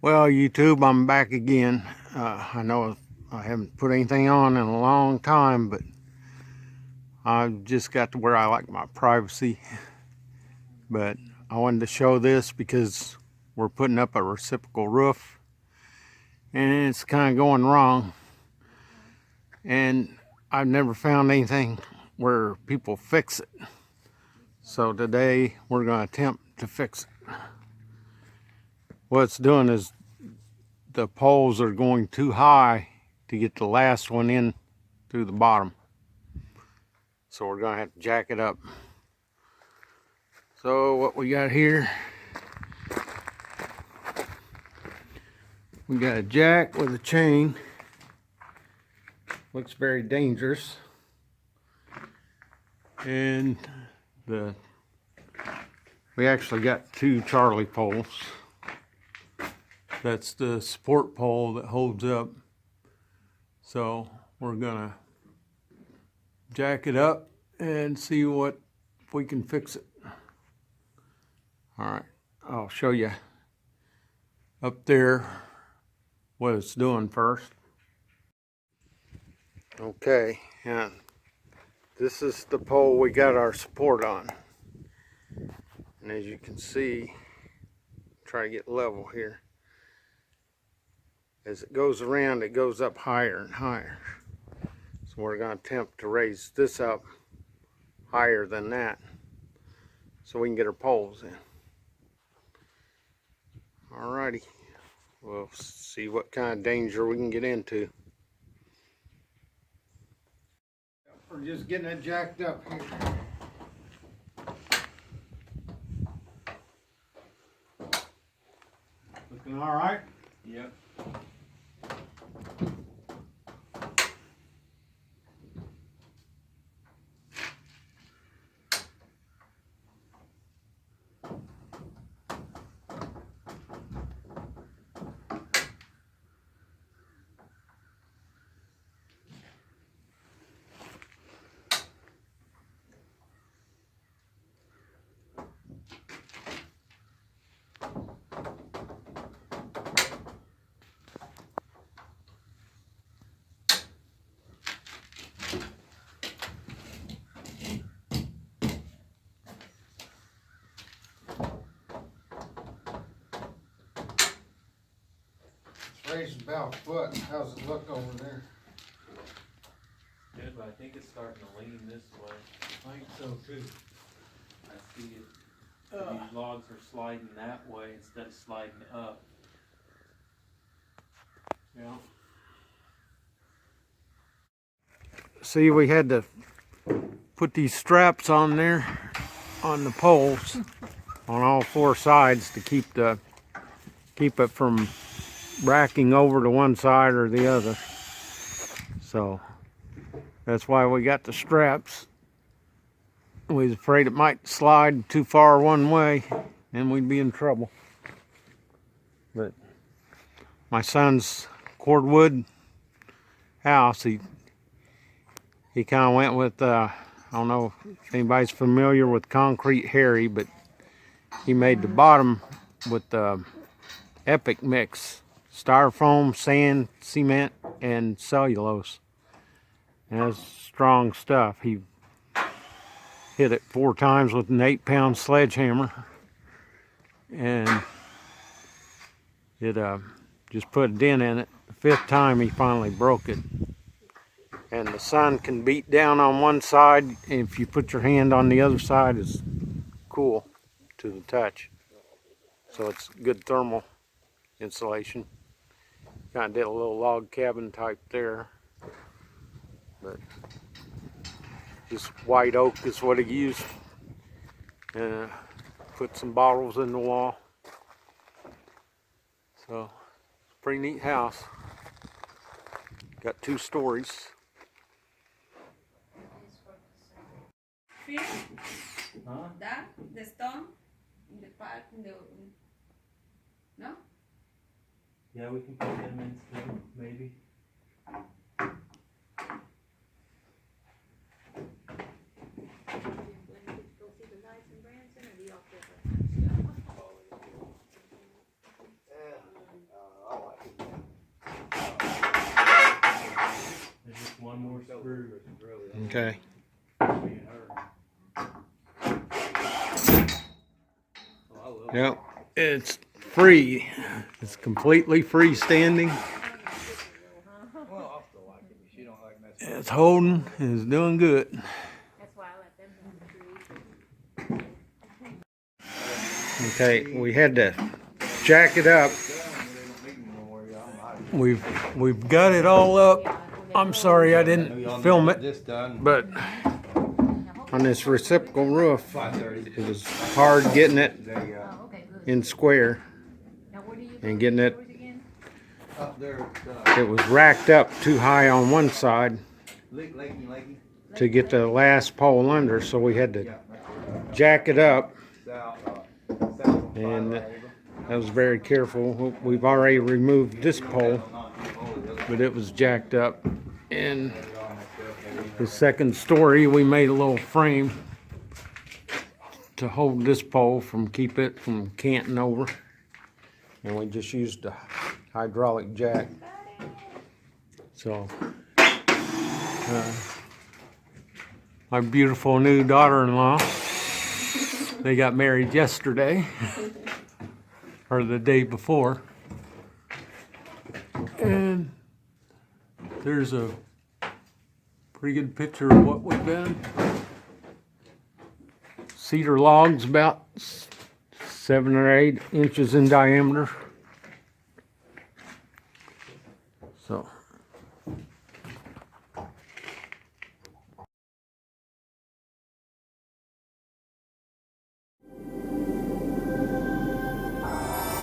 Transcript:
Well, YouTube, I'm back again. I know I haven't put anything on in a long time, but I've just got to where I like my privacy. But I wanted to show this because we're putting up a reciprocal roof and it's kind of going wrong. And I've never found anything where people fix it. So today we're going to attempt to fix it. What it's doing is the poles are going too high to get the last one in through the bottom. So we're gonna have to jack it up. So what we got here, we got a jack with a chain. Looks very dangerous. And we actually got two Charlie poles. That's the support pole that holds up. So we're gonna jack it up and see if we can fix it. All right, I'll show you up there what it's doing first. Okay, and this is the pole we got our support on. And as you can see, try to get level here. As it goes around, it goes up higher and higher. So we're going to attempt to raise this up higher than that so we can get our poles in. Alrighty, we'll see what kind of danger we can get into. We're just getting it jacked up here. Looking all right? Yep. Raised about a foot. How's it look over there? Good, but I think it's starting to lean this way. I think so too. I see it. These logs are sliding that way instead of sliding up. Yeah. See, we had to put these straps on there on the poles on all four sides to keep it from racking over to one side or the other. So that's why we got the straps. We was afraid it might slide too far one way and we'd be in trouble. But my son's cordwood house, he kind of went with, I don't know if anybody's familiar with Concrete Harry, but he made the bottom with the Epic mix. Styrofoam, sand, cement, and cellulose. And that's strong stuff. He hit it 4 times with an 8-pound sledgehammer. And it just put a dent in it. The 5th time he finally broke it. And the sun can beat down on one side. If you put your hand on the other side, it's cool to the touch. So it's good thermal insulation. Kind of did a little log cabin type there. But just white oak is what he used. And put some bottles in the wall. So it's a pretty neat house. Got 2 stories. Fish, Huh? that, the stone, in the part, no? Yeah, we can put them in too, maybe. Okay. Yep. It's free. It's completely freestanding. It's holding. It's doing good. That's why I let them have the trees. Okay, we had to jack it up. We've got it all up. I'm sorry I didn't film it, but on this reciprocal roof, it was hard getting it Oh, okay, good. in square Now, where do you and getting it. again? Up there, It was racked up too high on one side Lakey, to get the last pole under, so we had to jack it up, south and I was very careful. We've already removed this pole, but it was jacked up. And the second story, we made a little frame to hold this pole from keep it from canting over, and we just used a hydraulic jack. So my beautiful new daughter-in-law, they got married yesterday or the day before, and there's a pretty good picture of what we've done. Cedar logs about 7 or 8 inches in diameter.